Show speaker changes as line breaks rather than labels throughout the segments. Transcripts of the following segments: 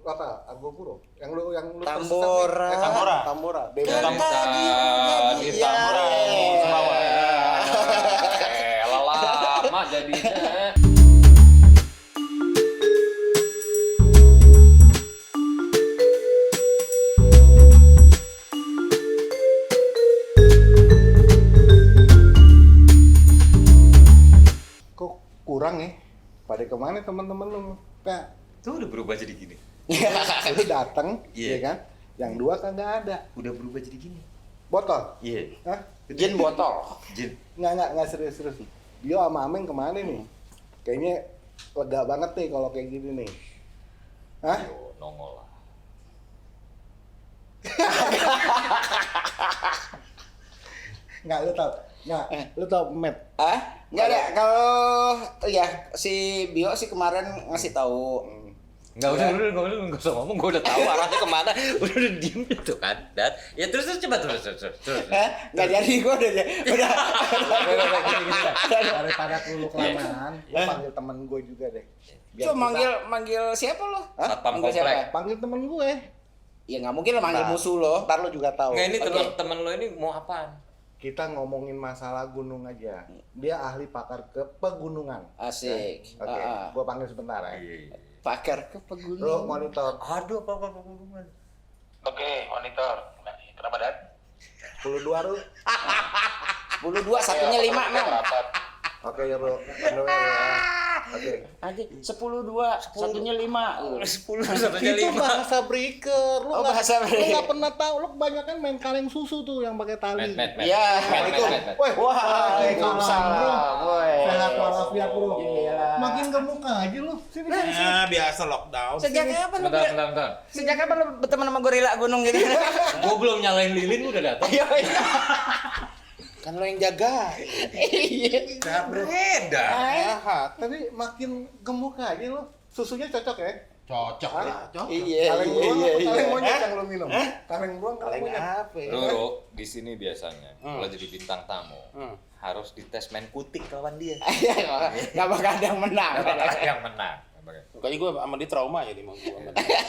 Kota Argopuro. Yang lu
Tambora.
Tambora.
Kan tadi
Di Tambora. Semawa. Lama jadinya.
Kok kurang ya? Pada kemana teman-teman lu? Pak,
Tuh udah berubah jadi gini.
lu datang,
Iya.
ya kan? Yang dua kagak ada.
Udah berubah jadi gini.
Botol.
Iya.
Hah?
Jin botol.
Jin.
Nggak serius. Dia sama Ameng kemana nih? Kayaknya lega banget nih kalau kayak gini nih. Hah?
Yo, nongol lah.
Nggak, lu tau Matt.
Enggak ada. Kalau ya si Bio sih kemarin ngasih tahu.
Enggak usah ngomong, gue udah tahu arahnya kemana. Udah diem gitu kan. Dan ya terus coba terus.
Enggak jadi gua udah.
Daripada lu kelamaan, lu panggil temen gue juga deh. Biar
Cuma
kita-
manggil siapa lo?
Satpam
Manggil
komplek.
siapa?
panggil temen gue.
Ya enggak mungkin lo manggil
Ntar.
musuh lo.
Ntar lu juga tahu.
Nggak, ini
Oke.
teman lo ini mau apaan?
Kita ngomongin masalah gunung aja. Dia ahli pakar ke pegunungan.
Asik.
Oke, gua panggil sebentar ya.
Iya.
Pakar ke
Lu
pegunungan.
monitor
Aduh, apa hubungan?
Oke, monitor. Nah, kenapa Dan?
12 lu.
12 satunya 5, Mang.
Rapat.
Oke ya, Bro. Pandu ya. Oke.
Aja 10-2, satunya 5.
10 satunya
Itu
5.
bahasa breaker. Lu
Oh,
nggak-
bahasa
Lu
breaker.
nggak pernah tahu. Lu kebanyakan main kaleng susu tuh yang pakai tali.
Met.
Iya.
Woi,
Waalaikumsalam, woi.
Sehat walafiat, Bro.
Gila.
Makin gemuk aja lu. Sini.
Nah, biasa lockdown.
Sejak kapan lu?
Bentar.
Sejak kapan lu berteman sama gorila gunung gitu?
Gue belum nyalain lilin, lu udah datang.
Iya.
Kan lo yang jaga.
Iya.
Sehat, Bro.
Beda.
Sehat. Tapi makin gemuk aja lu. Susunya cocok ya?
Cocok
Hah?
ya. Cocok.
Iya.
Kaleng beruang apa
Iya.
kaleng monyet yang lu minum? Kaleng beruang, kaleng
Kaleng
monyet.
apa ya?
Roro, di sini biasanya kalau jadi bintang tamu harus dites main kutik lawan dia.
Enggak bakal ada yang menang.
Nggak bakal yang menang.
Pokoknya gue sama dia trauma jadi mau gue sama dia.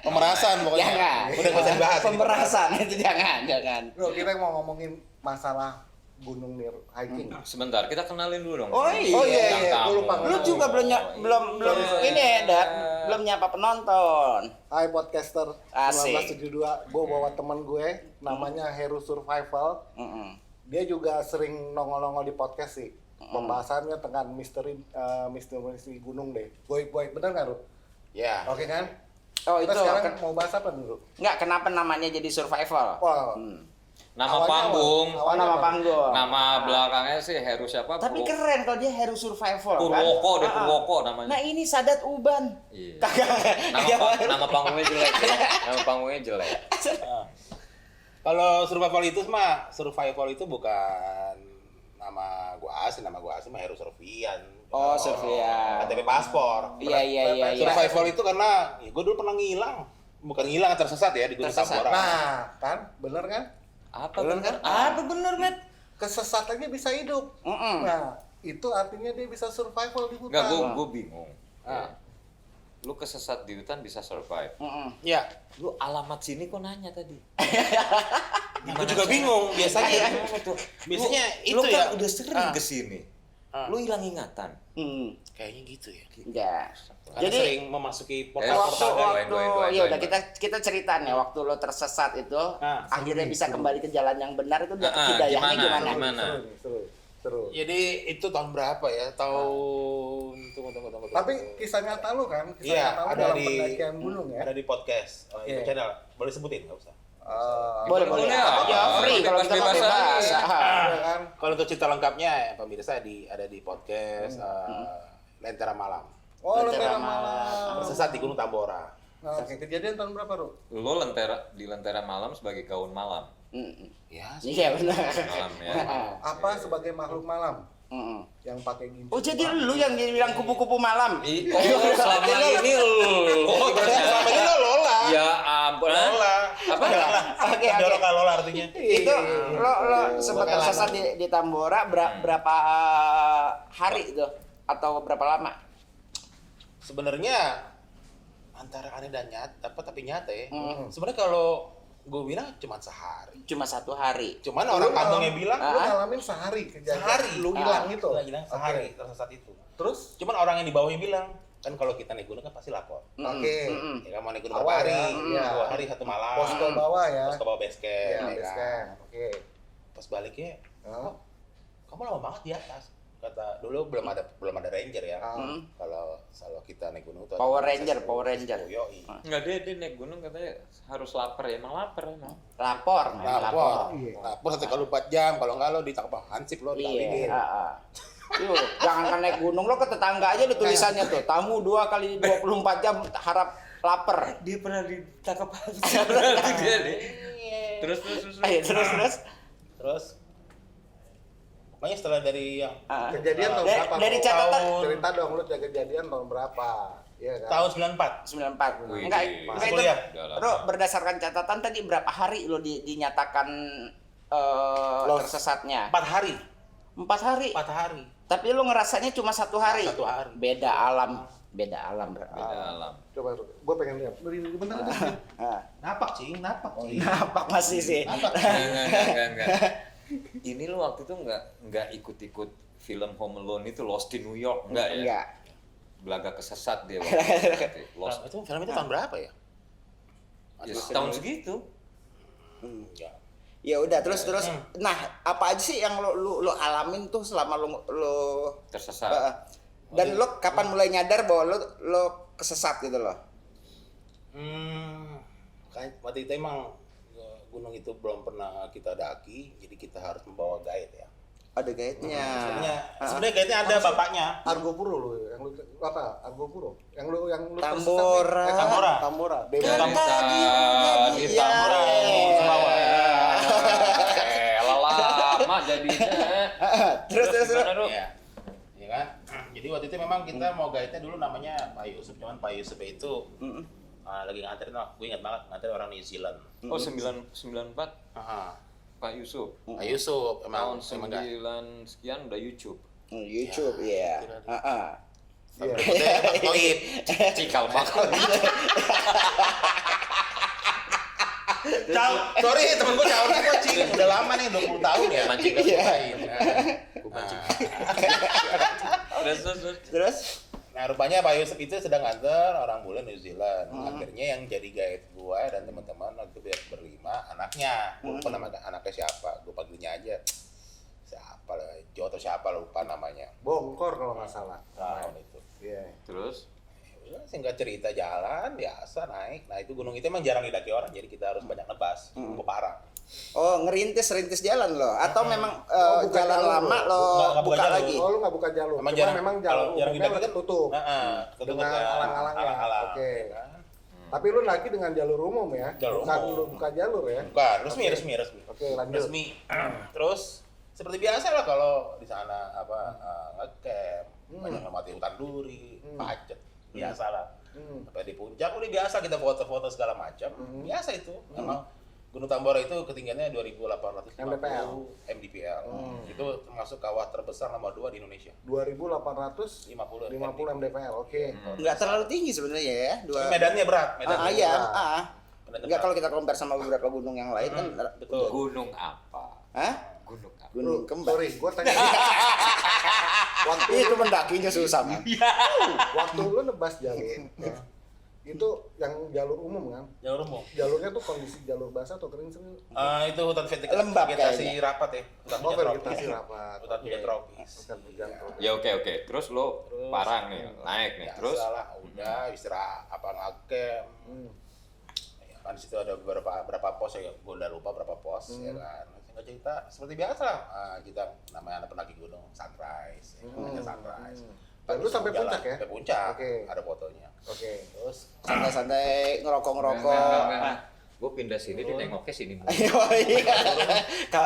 Pemerasan pokoknya.
Jangan.
Udah gak usah dibahas.
Pemerasan itu jangan.
Bro, kita mau ngomongin masalah gunung nih, hiking.
Sebentar, kita kenalin dulu dong.
Oh iya.
Oh, iya,
Bintang
iya.
tamu.
Gua lupa.
Lu juga belum belum ini Dat, belum nyapa penonton.
Hai podcaster
Asik.
1972, gue bawa temen gue namanya Heru Survival. Dia juga sering nongol-nongol di podcast sih. Pembahasannya tentang misteri gunung deh. Boy, bener nggak Ru?
Ya.
Oke kan?
Oh
Kita
itu
sekarang mau bahas apa dulu?
enggak kenapa namanya jadi survival?
Wah,
Nama
awalnya
panggung,
apa?
Oh nama
apa?
panggung.
nama belakangnya sih Heru siapa?
Tapi keren kalau dia Heru Survival
Purwoko
kan?
deh, Purwoko namanya.
Nah ini Sadat Uban.
Iya.
Kagak.
Nama panggungnya jelek. Ya. Nama panggungnya jelek.
Kalau survival itu bukan nama gua asli mah Heru Surfian.
Oh, Surfian.
KTP paspor.
Iya.
Survival itu karena ya gua dulu pernah ngilang. Bukan ngilang, tersesat ya di Gunung
Tersesat.
Tambora.
Nah, kan? Bener kan?
Apa
Bener
bener?
kan?
Apa bener, Met?
Kesesatannya bisa hidup. Nah, itu artinya dia bisa survival di hutan.
Enggak, gue bingung.
Ah.
Lu kesesat di hutan bisa survive.
Ya.
Lu alamat sini kok nanya tadi?
Gua juga bingung biasanya. Biasanya
Lu
itu
kan
ya.
udah sering kesini. Lu hilang ingatan.
Kayaknya gitu ya.
Enggak.
Karena
Jadi
sering memasuki
waktu-
portal-portal.
doain.
ya udah kita cerita nih waktu lo tersesat itu akhirnya bisa kembali ke jalan yang benar itu hidayahnya gimana?
Seru.
Jadi itu tahun berapa ya? Tunggu.
Tapi kisah nyata lu kan? Kisah
Iya,
nyata lu
ada
dalam
di
pendakian gunung ya?
Ada di podcast.
Iya.
Itu channel. Boleh sebutin enggak usah.
Boleh.
Boleh,
Ya free kalau kita
bebas-bebas
bebas.
aja.
Iya kan?
Kalau untuk cerita lengkapnya ya pemirsa ada di podcast Lentera Malam.
Oh,
Lentera
Lentera Malam.
Tersesat di Gunung Tambora.
Nah, oke, kejadian tahun berapa, Ru?
Lu di lentera malam sebagai gaun malam.
Ya,
Iya benar.
Malam ya.
Apa sebagai makhluk malam yang pakai gincu?
Oh jadi lu yang bilang kupu-kupu malam?
Oh, selama ini lu.
Oh, berarti selama ini lo Lola.
Ya ampun.
Lola.
Apa? Oke.
Doroka Lola artinya.
Itu lo sempat tersesat di Tambora berapa hari itu atau berapa lama?
Sebenarnya antara aneh dan nyata, tapi nyata ya. Sebenarnya kalau gue bilang cuma sehari.
Cuma 1 hari.
Cuman orang kampungnya bilang
lu ngalamin sehari kejadian.
sehari
Lu hilang itu.
Lu hilang sehari tersesat itu.
Terus?
Cuman orang yang di bawahnya bilang, kan kalau kita naik gunung kan pasti lapor.
Oke.
Ya kan mau naik gunung berapa
Awal
hari?
ya.
2 hari 1 malam.
Posko bawah ya.
Posko bawah base camp.
Iya,
ya
base
kan.
camp. Oke.
Pas baliknya,
Oh.
kamu lama banget di atas. Kata dulu belum ada ranger ya. Kalau kita naik gunung tuh
Power
ada
Ranger,
SS,
Power Ranger.
Yoi.
Enggak, dia naik gunung katanya harus lapar ya. Emang lapar emang.
Lapor.
Lapor 1 kali 4 jam, kalau enggak lo ditangkap hansip lo
Iya.
dikawinin.
Yuk, jangan naik gunung lo ke tetangga aja ada tulisannya tuh. Tamu 2 kali 24 jam harap lapar.
Dia pernah ditangkap berarti dia nih. Terus.
Ayo, terus.
Pokoknya setelah dari yang
Kejadian tahun
Dari-
berapa?
dari
Bro?
catatan.
Cerita dong lu kejadian tahun berapa? Iya kan?
tahun 94.
94.
Wih,
Enggak,
masih
enggak itu.
kuliah.
Bro, berdasarkan catatan tadi berapa hari lo dinyatakan tersesatnya?
4 hari.
4 hari.
4 hari.
Tapi lo ngerasanya cuma 1 hari.
1 hari.
Beda alam berarti.
Beda alam.
Coba gua pengen lihat. Bentar.
Napak, Cing.
Nampak masih sih.
Enggak. Ini lu waktu itu enggak ikut-ikut film Home Alone itu Lost in New York enggak ya?
Enggak.
Belaga kesesat dia waktu itu. Lost.
Itu film itu tahun berapa ya?
Ya, tahun segitu.
Enggak.
Ya udah terus. Nah, apa aja sih yang lo alamin tuh selama lo
Tersesat.
dan lo kapan mulai nyadar bahwa lo kesesat gitu loh?
Kan waktu itu emang gunung itu belum pernah kita daki, jadi kita harus membawa guide ya.
Ada guide-nya.
Sebenarnya guide-nya ada bapaknya.
Argo Puro lu yang lu apa? Argo Puro. Yang lu
Tambora.
Tambora.
Kan
Tambora.
di
Iya.
Tambora
Ke bawah.
lama jadinya.
Terus.
Iya. Iya kan? Jadi waktu itu memang kita mau guide-nya dulu namanya Pak Yusuf, cuman Pak Yusuf itu lagi nganterin, gue ingat banget nganterin orang New Zealand.
Oh 94 Pak Yusuf.
Pak Yusuf
Tahun
emang enggak.
9 sekian udah YouTube.
YouTube ya.
Cikal bakal.
Sorry temen gue caur gue Cing, udah lama nih 20 tahun ya.
Mancing ke
Terus?
Nah rupanya Pak Yusuf itu sedang nganter orang bule New Zealand. Akhirnya yang jadi guide gue dan teman-teman waktu itu berlima anaknya. Gue lupa nama anaknya siapa, gue panggilnya aja siapa lah, Jo atau siapa lupa namanya.
Bongkor kalau nggak salah.
Tahun itu.
Iya.
Terus
Ya, singkat cerita jalan biasa naik. Nah itu gunung itu emang jarang didaki orang, jadi kita harus banyak nebas ke Parang.
Oh, ngerintis jalan lo atau memang
buka
jalan
jalur
lama
lo.
lo
Nggak buka
buka
jalur.
lagi?
Oh lu nggak buka jalur.
Emang
Cuma
jarang,
memang
kalau
jalur
jarang
umumnya
didaki
udah tutup.
Ketutup
Dengan
kan,
alang-alangnya.
alang-alang,
Oke.
ya kan?
Tapi lu lagi dengan jalur umum ya?
Jalur
Bukan
umum.
lu buka jalur ya?
Bukan, resmi.
Oke, lanjut.
Resmi. Terus seperti biasa lah kalau di sana ngecamp, banyak mati hutan duri, macet, biasa lah. Sampai di puncak udah biasa kita foto-foto segala macam. Biasa itu. Memang Gunung Tambora itu ketinggiannya 2.850 mdpl. Itu termasuk kawah terbesar nomor 2 di Indonesia.
2.850
50
mdpl. Oke.
Nggak terlalu tinggi sebenarnya ya.
Medannya berat,
Iya.
Medannya
Nggak
berat.
kalau kita compare sama beberapa gunung yang lain kan.
Betul.
gunung apa?
Hah?
Gunung apa?
Gunung Kembar.
Sorry, gua tanya. waktu
Itu mendakinya susah, Man.
waktu lu nebas jalur, ya, itu yang jalur umum kan?
Jalur umum.
Jalurnya tuh kondisi jalur basah atau kering sering?
Itu hutan
Lembab
vegetasi
kayaknya.
rapat ya. Hutan
Oh,
hujan
vegetasi
tropis.
rapat.
Hutan hujan tropis.
Bukan hujan tropis.
Ya oke. Terus lo Parang nih, naik nih. Terus
Salah, udah istirahat apa ngecamp. Ya, kan di situ ada berapa pos ya, gue udah lupa berapa pos ya kan. Singkat cerita seperti biasa lah, kita namanya anak pendaki gunung sunrise, ya, namanya sunrise.
Dan lu sampai
Jalan,
puncak ya?
Sampai puncak,
Oke.
ada fotonya.
Oke.
Terus
Santai-santai ngerokok-ngerokok.
gue pindah sini, dia nengoknya sini.
Oh iya.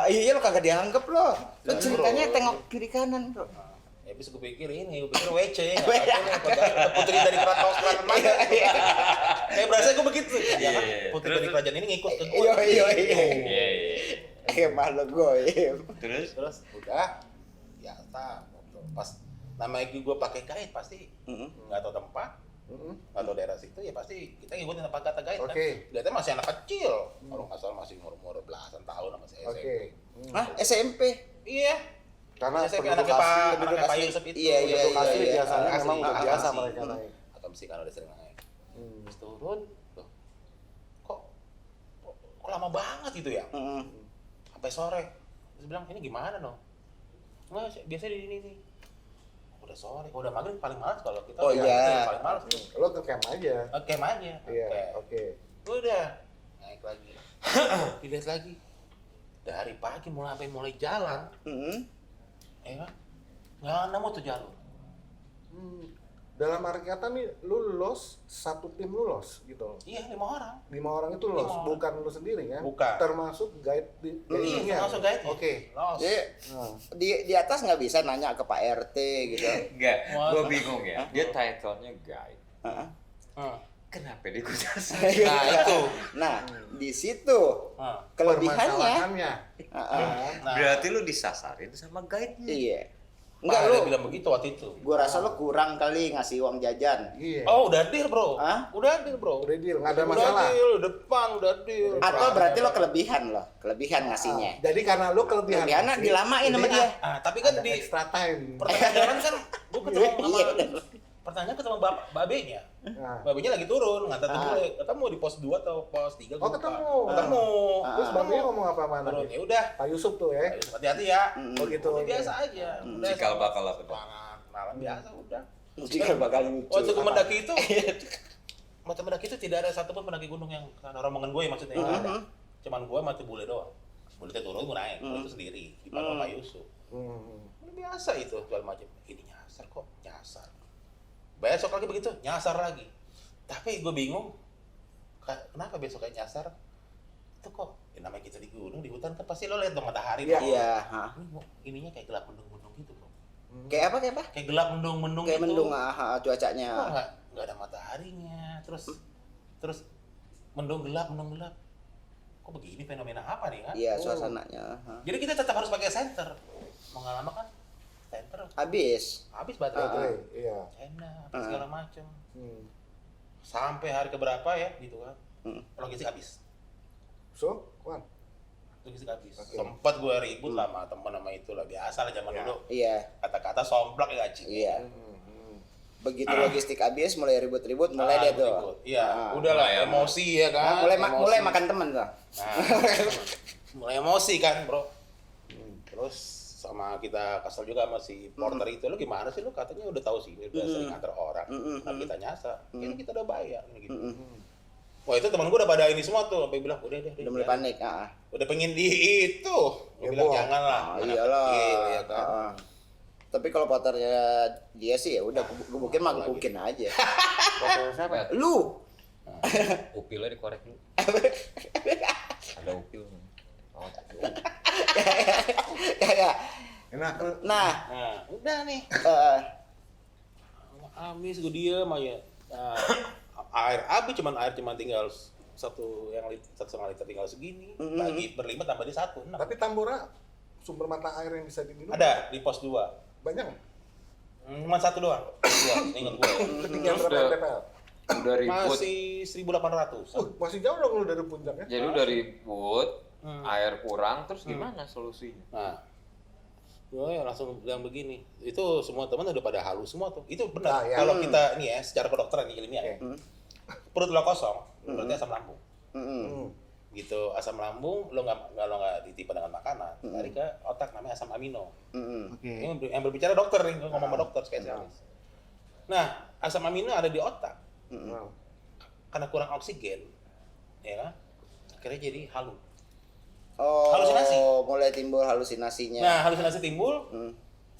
Iya lo kagak dianggap lo. Lo ceritanya tengok kiri kanan, Bro.
ya bisa gue pikir ini, gue pikir WC, ada putri dari Keraton mana? Kayak berasa gue begitu, ya kan? Putri dari kerajaan ini ngikut ke gue.
Iya. Makhluk goib.
Terus udah ya tak pas nama gue pakai guide pasti nggak tahu tempat atau daerah situ ya pasti kita ngikutin apa kata guide kan.
Oke.
Guide masih anak kecil, kalau nggak salah masih umur belasan tahun sama saya SMP.
Hah, SMP?
Iya.
Karena
SMP
penduduk
anaknya Pak
asli.
Yusuf itu.
Iya, iya,
penduduk asli
iya.
biasanya
Asli.
memang udah
Ah,
biasa
asli.
mereka naik.
Atau mesti kan udah sering naik. Terus turun, loh, kok lama banget itu ya? Sampai sore. Terus bilang, ini gimana dong? Nggak, biasanya di sini nih. Udah sore, udah maghrib paling males kalau kita.
Oh,
udah
iya.
maghrib paling males tuh.
Lo ke camp aja.
Camp aja.
Iya,
Camp.
oke.
Udah naik lagi. Dilihat lagi. Dari pagi mulai jalan, ya kan? Nggak nemu tuh jalur.
Dalam arti kata nih, lu lolos, satu tim lu lolos gitu.
Iya, 5 orang.
5 orang itu lolos,
5 orang.
bukan lu sendiri kan?
Bukan.
Termasuk guide
Iya,
guide-nya.
termasuk guide.
Oke.
Los.
Jadi
Nah.
di atas nggak bisa nanya ke Pak RT gitu.
Enggak,
Wah.
gue bingung ya. Dia title-nya guide.
Heeh.
Kenapa dia ikut jasa?
Nah, itu.
Nah, di situ
Nah,
kelebihannya.
Permasalahannya.
Heeh.
nah.
Berarti lu disasarin sama guide-nya.
Iya.
Enggak,
Enggak
lu
lu.
bilang begitu waktu itu.
Gua rasa lu kurang kali ngasih uang jajan.
Iya.
Oh, udah deal, Bro.
Hah?
Udah deal, Bro.
Udah deal, nggak ada
Udah
masalah.
deal, depan udah deal.
Atau berarti lo kelebihan ngasihnya.
Jadi karena lu kelebihan.
Kelebihannya
ngasih,
dilamain sama
jadi
dia.
Ah, tapi kan
ada
di
extra time.
pertengahan kan gua ketemu
Iya,
sama
bener.
pertanyaan ketemu babenya.
Nah,
Babenya lagi turun, ngantar ketemu di pos 2 atau pos 3
Oh, ketemu.
Ketemu.
terus babenya ngomong apa sama
Turun.
anaknya?
Ya udah.
Pak Yusuf tuh ya.
Ayo, hati-hati ya.
Oh gitu.
Udah biasa aja. Udah
Cikal
sama
bakal apa tuh?
semangat, malam biasa udah.
Jika bakal lucu.
Waktu ke mendaki itu, waktu mendaki itu tidak ada satupun pendaki gunung yang karena rombongan gue maksudnya yang ada. Cuman gue mati bule doang. Bule turun gue naik, bule itu sendiri di Pak Yusuf. Udah biasa itu jual macam. Ini nyasar kok, nyasar. Besok lagi begitu, nyasar lagi. Tapi gue bingung, kenapa besok kayak nyasar? Itu kok, ya namanya kita di gunung, di hutan kan pasti lo lihat dong matahari.
Iya.
bro.
Iya, hah.
Ininya kayak gelap mendung-mendung gitu bro.
Kayak apa?
Kayak gelap mendung-mendung
Kayak
gitu.
mendung
Kok
cuacanya.
nggak ada mataharinya, terus mendung gelap. Kok begini, fenomena apa nih kan?
Iya, suasananya. Hah.
Jadi kita tetap harus pakai senter. Mau nggak lama kan, senter
Habis.
habis baterai.
Baterai, iya.
Enak, segala macam.
Hmm.
Sampai hari keberapa ya gitu kan? Logistik habis.
So, Wan.
Logistik habis.
Oke.
Sempat gue ribut lah sama temen sama itu lah, biasa lah zaman dulu.
Iya.
Kata-kata somplak ya gaji.
Iya. Begitu logistik habis mulai ribut-ribut mulai deh tuh.
Iya,
Ah.
udahlah
Mulai
emosi ya
Nah,
kan.
mulai
Emosi.
makan temen tuh.
Nah, mulai emosi kan bro. Terus sama kita kesel juga sama si porter itu, lu gimana sih lu katanya udah tahu sini udah sering antar orang, tapi kita nyasar, ini kita udah bayar gitu. Wah itu teman gue udah pada ini semua tuh, sampai bilang udah
Udah mulai panik.
udah pengen di itu, gue
Ya,
bilang
Bang.
jangan lah,
Ah,
anak
iyalah.
kecil, ya kan.
Tapi kalau poternya dia sih ya udah gebukin mah gebukin aja.
Foto siapa?
Lu.
Upilnya dikorek dulu. Ada upil. Oh,
Kayak.
Enak.
Nah,
Nah udah nih, habis gue diem aja. Air habis, air cuman tinggal satu setengah liter tinggal segini, lagi berlima tambah di 1.
Tapi Tambora sumber mata air yang bisa diminum
Ada di pos 2.
banyak nggak?
Cuma 1 doang. Ingat gue.
Ketinggian berapa
Udah.
mdpl?
udah ribut.
Masih 1.800.
Masih jauh dong lu dari puncaknya.
Jadi udah ribut, air kurang, terus gimana solusinya?
Nah, gue langsung bilang begini. Itu semua teman udah pada halus semua tuh. Itu benar.
Nah, ya.
Kalau kita ini ya, secara kedokteran ilmiah ya. Perut lo kosong, berarti asam lambung. Gitu, asam lambung lo nggak ditipu dengan makanan. Lari ke otak namanya asam amino.
Oke.
Ini yang berbicara dokter nih, ngomong sama dokter spesialis. Nah, asam amino ada di otak. Karena kurang oksigen, ya kan? Akhirnya jadi halu.
oh,
Halusinasi.
mulai timbul halusinasinya.
Nah, halusinasi timbul,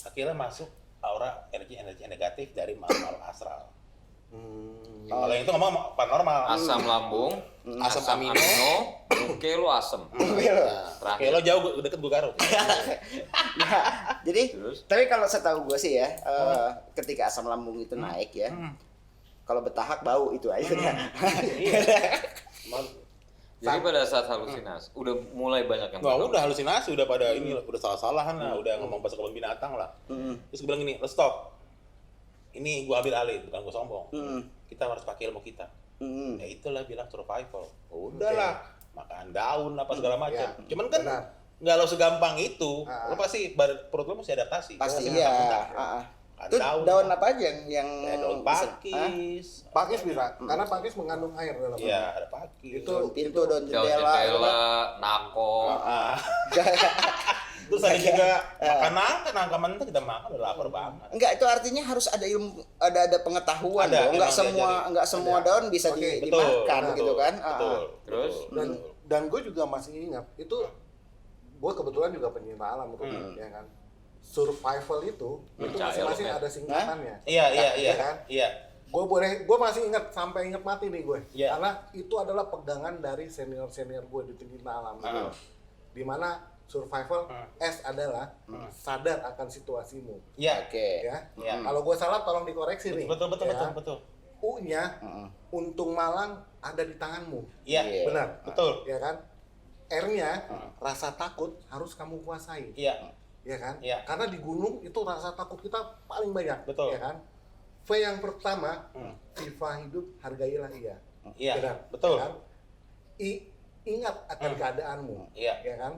akhirnya masuk aura energi negatif dari makhluk astral. Kalau yang itu ngomong paranormal.
Asam lambung,
Asam
asam
amino.
amino, oke lu asem.
Nah, oke, lo jauh deket gue Garut.
Nah, jadi
Terus?
tapi kalau setahu gue sih ya, ketika asam lambung itu naik ya, kalau betahak bau itu aja.
Jadi pada saat halusinasi, udah mulai banyak yang
Wah,
tahu.
udah halusinasi, udah pada ini, udah salah-salahan lah, udah ngomong bahasa kebun binatang lah. Terus gue bilang gini, lo stop. Ini gue ambil alih, bukan gue sombong. kita harus pakai ilmu kita.
Hmm.
Ya itulah bilang survival. Udahlah, makan daun apa segala macam.
Ya,
Cuman kan
benar.
nggak lo segampang itu.
Ah.
Lo pasti perut lo masih adaptasi.
Pasti
Lo masih
iya.
mentah-mentah.
Itu daun apa aja yang
Ya, daun pakis.
Pakis bisa, karena pakis mengandung air dalam.
Iya, ada pakis.
Itu-
daun pintu, daun
Daun
jendela.
jendela, nako.
Ah. Terus ada juga makan nangka mentah kita makan udah lapar banget.
Enggak, itu artinya harus ada ilmu, ada pengetahuan
Ada,
dong. Enggak
memang
semua
diajarin.
enggak semua
Ada.
daun bisa
Oke,
dimakan
betul,
gitu kan.
Betul.
Terus?
betul.
Dan gue juga masih ingat itu, gue kebetulan juga pencinta alam tuh, ya kan. Survival itu masing-masing
Cair,
ada singkatannya.
Iya, iya, iya.
kan?
Iya.
Gue masih ingat sampai ingat mati nih gue,
Iya.
karena itu adalah pegangan dari senior gue di pencinta alam, gitu. Dimana survival S adalah sadar akan situasimu,
Iya.
Oke.
ya.
Iya.
Kalau gue salah tolong dikoreksi nih.
Betul, betul,
ya.
betul, betul.
U-nya untung malang ada di tanganmu,
Iya.
benar,
Betul.
ya kan. R-nya rasa takut harus kamu kuasai,
Iya.
ya kan.
Iya.
Karena di gunung itu rasa takut kita paling banyak,
Betul.
ya kan. V yang pertama, viva hidup, hargailah ia.
Iya.
Benar,
Betul.
ya kan? I, ingat akan keadaanmu,
Iya.
ya kan.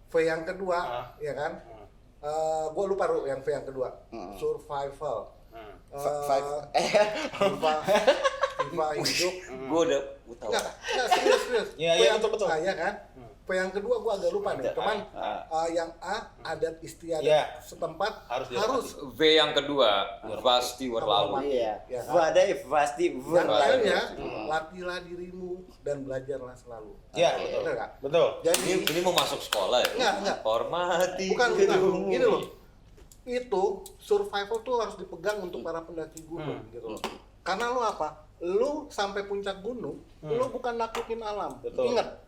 V yang kedua, ya kan. Gue lupa yang V yang kedua, survival. Viva hidup.
Gue udah tahu.
Enggak, serius.
Iya,
V
iya,
yang-
betul.
ya kan. V yang kedua gue agak lupa nih. Cuman yang A adat istiadat
Iya.
setempat
Harus
harus
V yang kedua, pasti berlalu.
Iya.
Ya kan?
Vadai pasti
dan
berlalu.
lainnya latihlah dirimu dan belajarlah selalu.
Iya,
Betul
betul.
nggak?
Betul.
Jadi
Ini mau masuk sekolah ya?
Enggak.
Hormati
bukan
gedungmu.
gini loh. Itu survival tuh harus dipegang untuk para pendaki gunung gitu loh. Karena lu apa? Lu sampai puncak gunung, lu bukan naklukin alam.
Betul.
Ingat,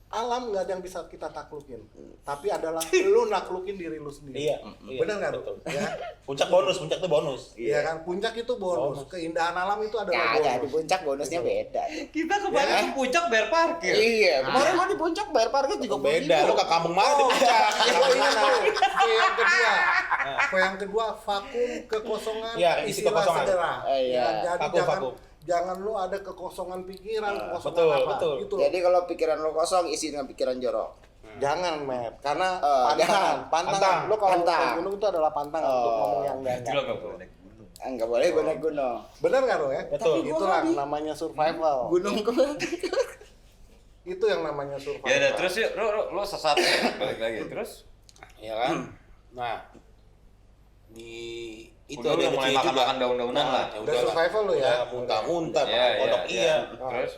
alam nggak ada yang bisa kita taklukin, tapi adalah lu naklukin diri lu sendiri.
Iya. Iya.
Benar nggak?
Betul.
Ya,
Puncak itu bonus.
iya kan. Puncak itu bonus. Keindahan alam itu adalah
Kagak, di
bonus.
puncak bonusnya beda.
Kita kemarin ke puncak bayar parkir.
Iya, kemarin gua di puncak bayar parkir juga
Beda, lu ke kampung mana di puncak?
Gua ingat tuh, V yang kedua. V yang kedua, vakum kekosongan,
Iya, isi
isilah
kekosongan.
segera.
Iya.
Ya, jadi
Vakum.
jangan lu ada kekosongan pikiran, kekosongan
betul,
apa.
betul.
Gitu loh.
Jadi kalau pikiran lo kosong, isi dengan pikiran jorok.
Jangan, Matt. Karena
jangan.
pantangan. Lu kalau
Pantang.
ke gunung itu adalah pantangan untuk ngomong yang
Berarti
enggak.
lo nggak boleh naik gunung.
Enggak boleh gua naik gunung.
Bener nggak lo ya?
Betul.
Tapi gua
Itulah
nggak di-
namanya survival.
Gunung gua.
Itu yang namanya survival.
Ya udah terus yuk, lo sesat ya, balik lagi terus.
Iya kan? Nah, di itu
Udah
ada
mulai
lucunya juga.
makan daun-daunan lah.
Ya
Udah survival lo ya?
Udah muntah-muntah,
Iya,
makan kodok
iya,
iya.
Terus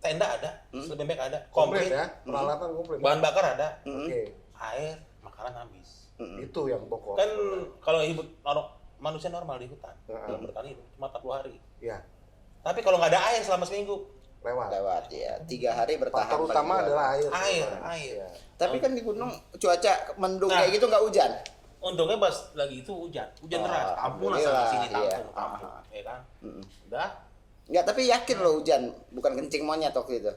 Tenda ada, selebek ada,
Komplit
komplit,
ya, peralatan komplit.
bahan bakar ada,
Oke,
air, makanan habis.
itu yang pokok.
Kan kalau hidup manusia normal di hutan,
Heeh.
dalam bertahan hidup cuma 40 hari.
Ya,
Tapi kalau nggak ada air selama seminggu,
lewat.
Lewat ya, 3 hari bertahan.
Faktor utama
paling
adalah
kuat.
air.
air,
sebenarnya.
air.
Iya.
Tapi kan di gunung cuaca mendung
Nah.
kayak gitu nggak hujan.
Untungnya pas lagi itu hujan
Oh,
deras, kampung lah sana
alhamdulillah,
sini
iya.
kampung, ya kan. Udah,
Enggak, tapi yakin lo hujan, bukan kencing monyet waktu itu.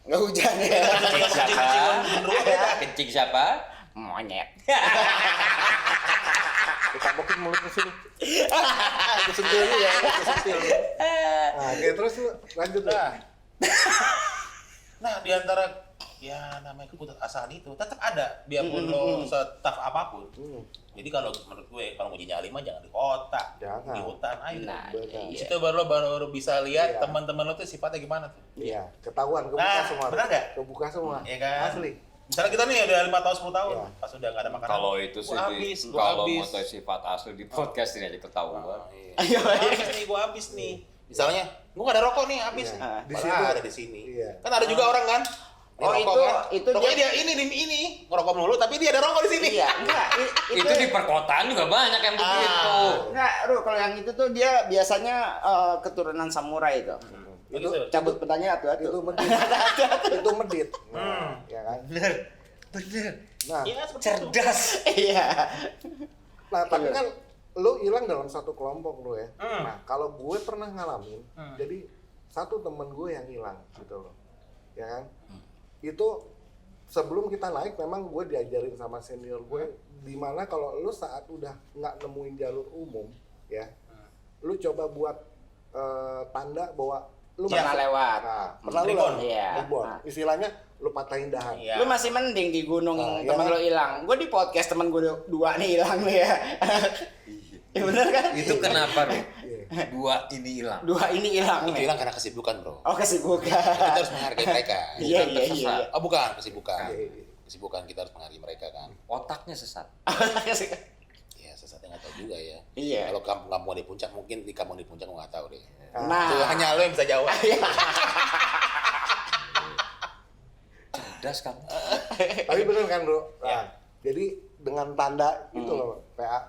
Enggak hujan ya.
kencing siapa? Kencing siapa?
Monyet.
Ditabokin mulut ke sini.
kesentil dulu ya, kesentil.
Nah, oke, terus lu lanjut dah.
Nah, di antara ya namanya keputusasaan itu tetap ada biarpun lo setaf apapun. Jadi kalau menurut gue kalau mau nyali mah jangan di kota,
Jangan.
di hutan aja.
Nah,
Benar.
Di situ baru bisa lihat
Iya.
teman-teman lo tuh sifatnya gimana tuh.
Iya, ketahuan, kebuka
Nah,
semua.
benar nggak?
Kebuka semua.
Iya kan?
Asli.
Misalnya kita nih udah 5 tahun 10 tahun,
Iya.
pas udah nggak ada makanan.
Kalau itu sih
gua
kalau
habis.
mau tahu sifat asli di podcast ini aja ketahuan.
Iya. Gua habis nih, gua habis nih. Misalnya, gua nggak ada rokok nih, habis
Iya.
nih.
Di
Padahal
situ.
ada di sini.
Iya.
Kan ada juga orang kan? Dia
Oh,
rokok
itu-
kan?
itu
Rokoknya
dia-
dia ini ngerokok melulu, tapi dia ada rokok di sini.
Iya, enggak.
Itu di perkotaan juga banyak yang begitu.
Enggak, Ru, kalau yang itu tuh dia biasanya keturunan samurai itu.
Begitu.
Cabut pedangnya atu-atu.
Itu medit. Itu medit. Nah, ya kan?
Bener.
Nah,
Iya, seperti itu.
Cerdas.
Iya.
nah tapi kan lu hilang dalam satu kelompok lu ya.
Hmm.
Nah, kalau gue pernah ngalamin, jadi satu temen gue yang hilang gitu loh. Ya kan? Itu sebelum kita naik memang gue diajarin sama senior gue di mana kalau lu saat udah nggak nemuin jalur umum ya, lu coba buat tanda bahwa lu
Pernah lewat.
Nah, pernah lu
Rebound.
lah,
Iya.
rebound.
Nah.
Istilahnya lu patahin dahan.
Iya.
Lu masih mending di gunung
Nah,
temen
iya.
lu hilang. Gue di podcast temen gue dua nih hilang nih ya. Ya bener kan?
Itu kenapa, Bro?
Iya.
Dua ini hilang.
Dua ini hilang
Itu
nih.
hilang karena kesibukan, bro.
Oh kesibukan.
Kita harus menghargai mereka.
Iya
Bukan
iya
tersesat.
iya.
Oh bukan, kesibukan.
Iya, iya.
Kesibukan kita harus menghargai mereka kan.
Otaknya sesat.
Ya sesatnya nggak tahu juga ya.
Iya.
Kalau kampung di puncak mungkin di kampung di puncak gua nggak tahu deh.
Nah.
Itu hanya lo yang bisa jawab.
Cerdas kamu.
Tapi bener kan bro? Nah,
Ya.
jadi dengan tanda itu loh PA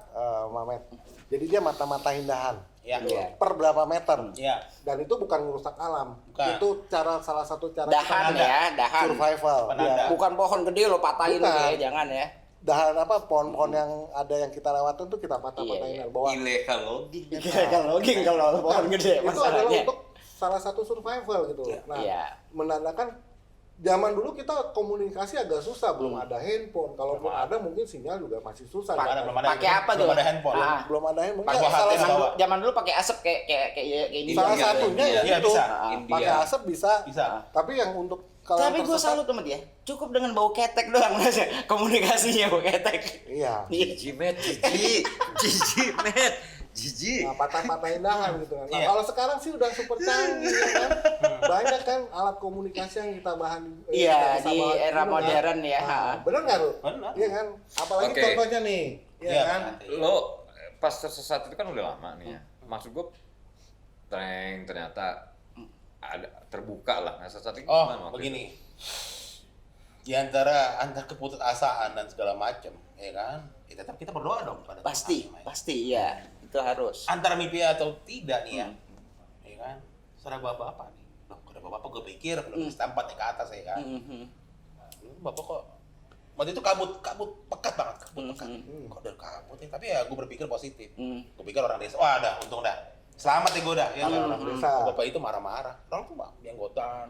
Mamet. Jadi dia mata-matahin dahan.
Ya.
Iya.
Per berapa meter?
Ya.
Dan itu bukan merusak alam.
Bukan.
Itu salah satu cara
Dahan
kita
ya, dahan.
survival.
Penanda.
Ya.
Bukan pohon gede lo patahin
Bukan.
ya, jangan ya.
Dahan apa pohon-pohon yang ada yang kita lewatin tuh kita patah-patahin
Iya, iya.
bahwa
Illegal logging.
Kira kan logging kalau pohon gede
itu adalah
masalahnya.
untuk salah satu survival gitu loh. Nah,
Iya.
menandakan zaman dulu kita komunikasi agak susah, belum ada handphone. Kalaupun
Belum
ada mungkin sinyal juga masih susah.
Belum
kan?
ada, belum ada.
Pakai apa tuh?
Belum ada handphone.
Ah.
Belum ada handphone.
Pakai
Ya,
hati
salah,
sama
satu,
bawa.
Zaman dulu pakai asap kayak ini.
salah
India,
satunya
India.
ya
Iya,
itu.
bisa.
India.
Pakai asap bisa.
Bisa.
Tapi yang untuk kalau
Tapi
yang
gue
tersesat-
salut sama dia. Cukup dengan bau ketek doang komunikasinya bau ketek.
Iya.
Jijik, Met. Jijik. Jijik, Met. Jijik.
Nah, patah-patahin dahan gitu kan. Nah,
Iya.
kalau sekarang sih udah super canggih ya kan. Banyak kan alat komunikasi yang kita bahan
Iya,
kita bisa
di
bahan
era
dulu, kan.
modern ya.
Nah, bener nggak lu?
Bener.
Iya kan? Apalagi
Oke.
contohnya nih, ya
Iya,
kan?
nanti.
Lo pas tersesat itu kan udah lama nih ya. Maksud gue, ternyata ada terbuka lah. Nah, tersesat itu
Oh,
gimana waktu
begini. Di antara keputusasaan dan segala macam, ya kan? Ya tetap kita berdoa dong pada
Pasti,
Tuhan, ya.
pasti ya. Itu harus.
Antara mimpi atau tidak nih ya. Ya kan? Serah bapak-bapak nih. Loh, kalau bapak-bapak gue pikir belum setempat nih ke atas ya kan.
Mhm.
Bapak kok waktu itu kabut pekat banget, kabut pekat.
Mhm.
Kok udah kabut ya? Tapi ya gue berpikir positif.
Mhm.
Gue pikir orang desa, wah dah, untung dah. Selamat ya gue dah, ya kan orang
Mhm.
desa. Bapak itu marah-marah. Orang tuh bang, bianggotan.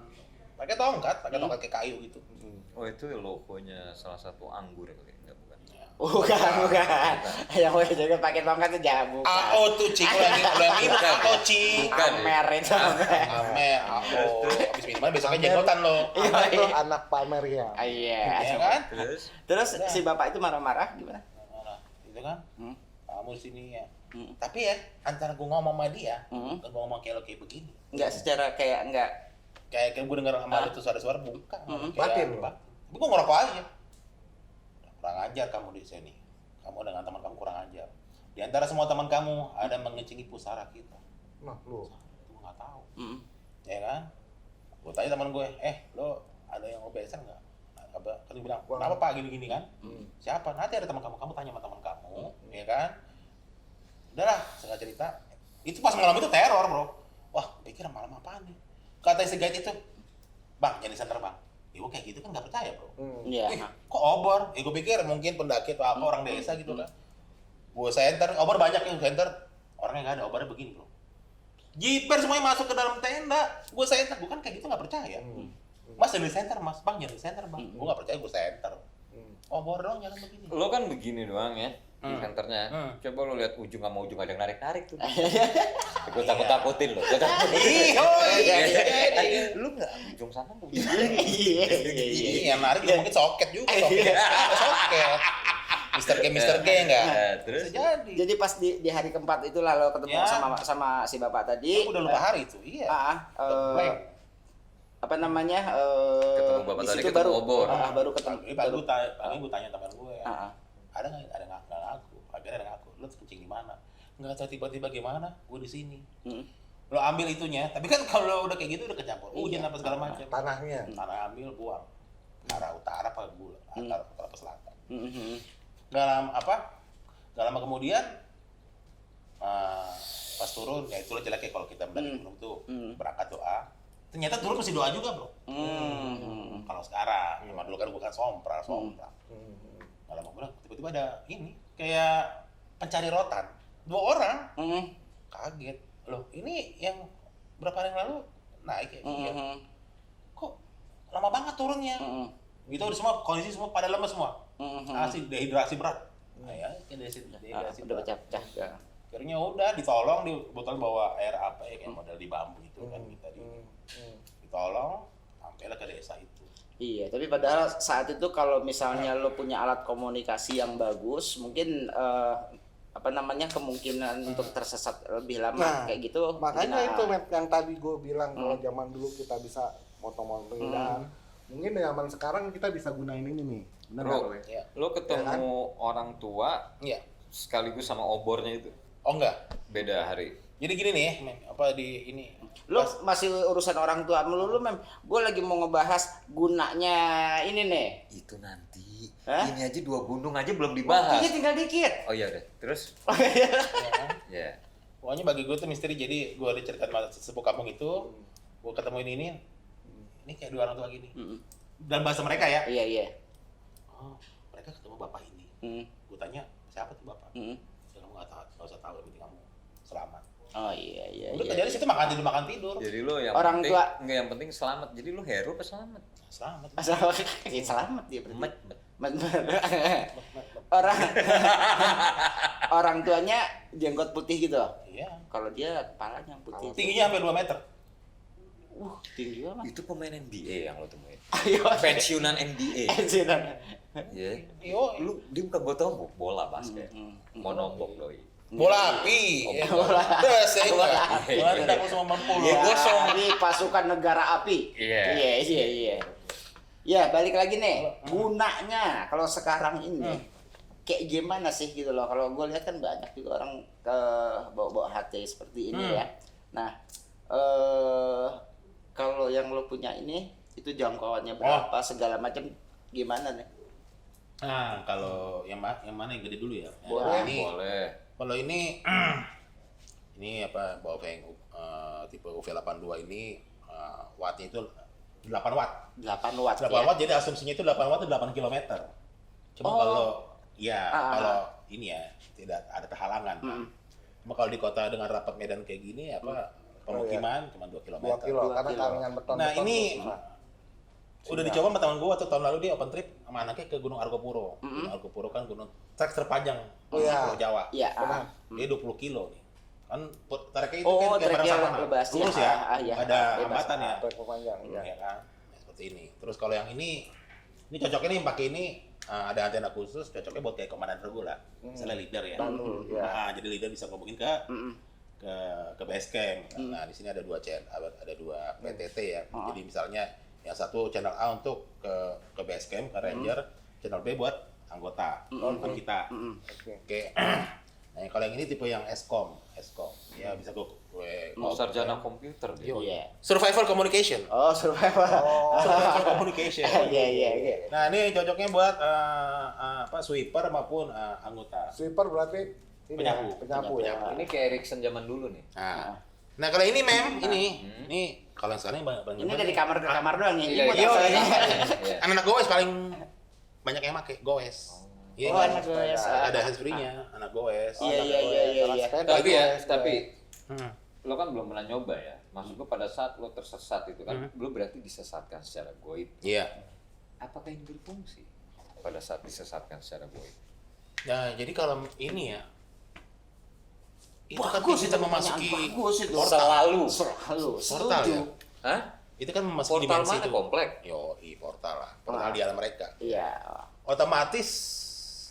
Pakai tongkat kayak kayu gitu.
Oh itu logonya salah satu anggur kali, enggak bukan?
Bukan. Yang gue juga pakai tongkat itu jangan bukan.
AO tuh cing, lo yang minum AO cing.
Bukan ya?
Amer itu.
Amer, AO. Abis minuman besoknya jenggotan lo.
Anak itu anak pamernya.
Iya.
Ya kan?
Terus?
Terus si bapak itu marah-marah gimana?
Nah, itu kan.
Hmm.
Kamu sini ya.
Hmm.
Tapi ya, antara gue ngomong sama dia,
Hmm.
dan gue ngomong kayak lo kayak begini.
Enggak secara kayak enggak.
Kayak gue denger sama lo tuh suara-suara bukan.
Hmm.
Batin.
Tapi gue ngerokok aja. Kurang ajar kamu di sini. Kamu dengan teman kamu kurang ajar. Di antara semua teman kamu ada mengencingi pusara kita.
Nah, lu.
Gue nggak tahu.
Mhm.
Ya kan? Gue tanya teman gue, lo ada yang OBS nggak? Apa? Kan dia bilang, kenapa pak gini-gini kan? Siapa? Nanti ada teman kamu tanya sama teman kamu, ya kan? Udahlah, saya cerita. Itu pas malam itu teror bro. Wah, pikir malam apaan nih? Kata si guide itu, bang, jadi center bang. Ya gue kayak gitu kan nggak percaya bro.
Iya.
Ih, kok obor? Ya gue pikir mungkin pendaki atau apa orang desa gitu kan. Gue center, obor banyak yang center. Orangnya nggak ada, obornya begini bro. Jiper semuanya masuk ke dalam tenda. Gue center, bukan kayak gitu nggak percaya. Mas jadi center mas, bang jadi center bang. Gue nggak percaya gue center. Obor dong jalan begini.
Lo kan begini doang ya, di
Hmm.
senternya.
Hmm.
Coba lo lihat ujung sama ujung ada yang narik-narik tuh. Gue takut-takutin lo. Gue takutin.
Iya.
Lu nggak ujung sana ujung
Iya.
Iya, yang narik juga mungkin soket juga. Soket. Mister G enggak?
Terus?
Bisa jadi.
Jadi pas di hari keempat itulah lo ketemu
Ya.
sama si bapak tadi.
Aku udah lupa hari itu. Iya. Blank.
Apa namanya?
Ketemu bapak
di
tadi,
situ
ketemu
baru
obor.
baru ketemu.
Pagi gue tanya teman gue.
Ah, ah.
Ada nggak ngaku? Akhirnya ada ngaku. Lu kencing di mana? Nggak tahu tiba-tiba gimana. Gue di sini.
Mm.
Lo ambil itunya. Tapi kan kalau udah kayak gitu udah kecampur hujan
Iya.
apa segala macam.
Tanahnya.
Tanah ambil buang. Arah utara apa gula? Antara utara ke selatan.
Mhm.
Gak lama kemudian pas turun ya itulah jeleknya kalau kita mendaki gunung tuh berangkat doa. Ternyata turun mesti doa juga bro. Kalau sekarang, emang dulu kan bukan sompral. Gak lama kemudian tiba-tiba ada ini kayak pencari rotan 2 orang. Kaget loh, ini yang berapa hari yang lalu naik ya? Iya. Kok lama banget turunnya? Gitu udah semua kondisi semua pada lemes semua. Asli dehidrasi berat. Nah, ya, dehidrasi
Udah
berat.
pecah-pecah. Ya.
Akhirnya udah ditolong, di botol bawa air apa ya, kayak model di bambu itu kan kita ditolong sampailah ke desa itu.
Iya, tapi padahal saat itu kalau misalnya lo punya alat komunikasi yang bagus, mungkin kemungkinan untuk tersesat lebih lama kayak gitu.
Makanya
mungkin,
itu Matt, yang tadi gue bilang kalau zaman dulu kita bisa motong-motong indahan, mungkin zaman sekarang kita bisa gunain ini nih. Benar nggak
Bro,
lo?
Iya.
lo ketemu orang tua
Iya.
sekaligus sama obornya itu
Oh enggak.
beda hari.
Jadi gini nih, Mem, apa di ini
Lo masih urusan orang tua melulu, Mem. Gue lagi mau ngebahas gunanya ini nih.
Itu nanti.
Hah?
Ini aja 2 gunung aja belum dibahas.
Ini tinggal dikit.
Oh iya deh. Terus? Ya.
pokoknya bagi gue tuh misteri. Jadi gue ada cerita sama sepupu kampung itu, gue ketemu ini kayak 2 orang tua gini. Dan bahasa mereka ya.
Iya, iya.
Oh, mereka ketemu bapak ini. Gue tanya, siapa tuh bapak? Ya, kamu nggak usah tahu, yang penting kamu selamat.
Oh iya, iya.
Udah
iya.
terjadi situ makan tidur.
Jadi lo yang
Orang
penting
tua.
enggak, yang penting selamat. Jadi lo hero apa selamat?
Selamat.
Selamat dia berarti.
Met.
orang orang tuanya jenggot putih gitu.
Iya.
Kalau dia kepalanya yang putih.
Tingginya hampir 2 meter.
Tinggi banget.
Itu pemain NBA yang lo temuin.
Ayo.
Pensiunan NBA.
Ejenan.
Iya.
Yo,
Lu dia bukan bola basket. Mau nombok doi.
bola api.
Oh,
Ya.
bola.
Udah, saya
Bola.
enggak. Meledak semua mempul.
Ya,
gosong.
Ini pasukan negara api.
Iya.
Iya. Ya, balik lagi nih. Gunanya kalau sekarang ini kayak gimana sih gitu loh. Kalau gue lihat kan banyak juga orang bawa-bawa HT seperti ini ya. Nah, kalau yang lo punya ini itu jangkauannya berapa, segala macam gimana nih?
Nah, kalau yang mana yang gede dulu ya?
Boleh.
Ini,
Boleh.
kalau ini ini apa Baofeng tipe UV82 ini wattnya itu 8 watt.
8 watt
8
ya.
watt, jadi asumsinya itu 8 watt itu 8 km. Cuma kalau kalau ini ya tidak ada terhalangan. Cuma kalau di kota dengan rapat medan kayak gini apa pemukiman cuma 2 km.
2 kilo, karena karangan beton.
Nah, ini udah dicoba sama teman gue waktu tahun lalu, dia open trip sama anaknya ke Gunung Argopuro. Gunung Argopuro kan gunung trek terpanjang
iya.
Pulau Jawa.
Iya.
Dia 20 kilo nih. Kan treknya itu
Oh,
kan kayak pada
treknya
savana.
lebas,
Lurus
ya.
ya.
Iya.
Ada
Bebas.
hambatan ya.
Trek panjang,
Ya kan. Ya, seperti ini. Terus kalau yang ini cocoknya nih pakai ini ada antena khusus, cocoknya buat kayak komandan regu lah. Misalnya leader ya.
ya.
Nah, jadi leader bisa ngomongin ke base camp. Nah, di sini ada 2 channel, ada 2 PTT ya. Jadi misalnya yang satu channel A untuk ke base camp, ke ranger, channel B buat anggota, bukan kita. Oke. Nah, kalau yang ini tipe yang Escom. Ya bisa gue
Sarjana komputer dia.
Iya.
Survival communication.
Oh, survival.
Survival communication.
Iya.
Nah, ini cocoknya buat sweeper maupun anggota.
Sweeper berarti ini
Penyapu.
ya.
Ini kayak Erickson zaman dulu nih.
Nah, kalau ini ini kalau yang sekarang banyak
Ini dari kamar ke kamar doang ya. Ini
Iya,
buat
iya,
apa
iya.
ini?
Iya.
anak goes paling banyak yang pakai goes. Iya,
Oh,
kan?
anak goes.
Ada handsfree-nya, anak goes.
Iya.
Tapi lo kan belum pernah nyoba ya. Maksud gue pada saat lo tersesat itu kan, lo berarti disesatkan secara goib.
Iya.
Apakah ini berfungsi pada saat disesatkan secara goib?
Nah, jadi kalau ini ya, itu kan
Bagus
kita
itu
memasuki
bagus itu.
Selalu.
portal ya.
Hah?
Itu kan memasuki
Portal
dimensi
mana
itu.
komplek?
Portal lah. Portal di alam mereka.
Iya.
Otomatis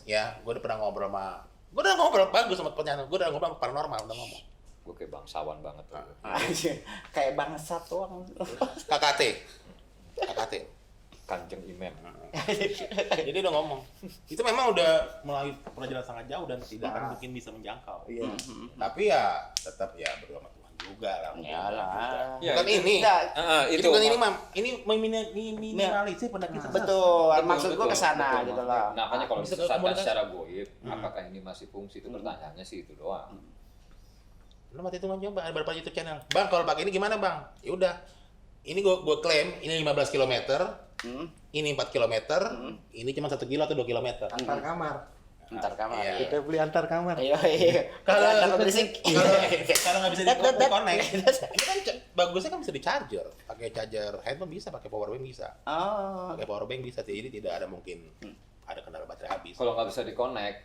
ya, gue udah pernah ngobrol bagus sama penyanyi. Gue udah ngobrol sama paranormal, udah ngomong.
Gue kayak bangsawan banget.
Kayak bangsat doang.
KKT.
Kanjeng Imam.
Jadi udah ngomong. Itu memang udah melalui pelajaran sangat jauh dan tidak akan mungkin bisa menjangkau.
Iya.
Tapi ya tetap ya berdoa sama Tuhan juga lah.
Iyalah.
Ya,
Bukan
itu.
ini.
Itu
bukan ini, Mam. Ini meminimalisir penyakit
Betul.
Betul,
Maksud gua
betul,
kesana
betul.
gitu loh.
Nah, makanya kalau
Bisa
disesatkan
komunikasi.
secara goib, apakah ini masih fungsi? Itu pertanyaannya sih itu doang.
Lu mati itu nyoba ada berapa YouTube channel. Bang, kalau pakai ini gimana, Bang? Ya udah. Ini gua klaim ini 15 km. Ini 4 km. Ini cuma 1 kilo atau 2 km.
Antar kamar.
Ntar kamar.
Iya.
Kita beli antar kamar.
Iya.
Kalau
Kalau berisik.
kalau nggak bisa di-connect, ini kan bagusnya kan bisa di-charger. Pakai charger handphone bisa, pakai power bank bisa.
Oh.
Pakai power bank bisa, jadi tidak ada mungkin ada kendala baterai habis.
Kalau nggak bisa di-connect,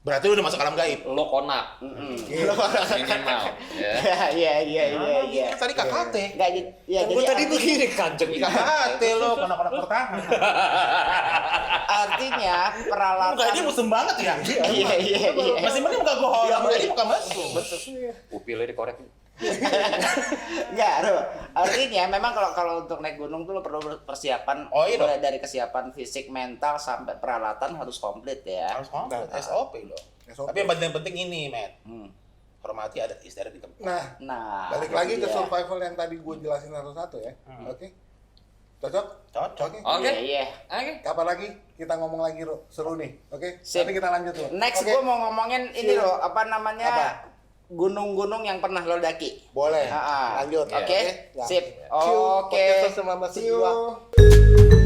Berarti lu udah masuk alam gaib.
Lo konak. Minimal. Ya.
Iya.
Tadi KKT.
Enggak ya
Gue tadi tuh gini kanjeng.
KKT lo, konak-konak pertahanan.
artinya peralatan.
Muka dia musim banget ya.
Iya.
Masih mending muka gua orang muka dia muka mesum.
Upilnya dikorek.
Enggak, Bro. Artinya memang kalau untuk naik gunung tuh lo perlu persiapan
Oh, iya
mulai dari kesiapan fisik, mental sampai peralatan harus komplit ya.
Harus komplit, SOP lo.
SOP.
Tapi yang penting ini, Matt. Hormati adat istiadat di tempat.
Nah,
itu
balik lagi ke
dia.
survival yang tadi gue jelasin satu-satu ya. Oke. Cocok?
Cocok.
Oke.
Iya.
Oke.
Kapan lagi kita ngomong lagi, Ro? Seru nih. Oke.
Sip.
Nanti kita lanjut, Ro.
Next
Oke.
gue mau ngomongin ini
Siap.
loh, apa namanya?
Apa?
Gunung-gunung yang pernah lo daki.
Boleh.
Ah,
Lanjut.
Oke.
Ya.
Sip.
Cue
Oke.
podcast 1972.
See you.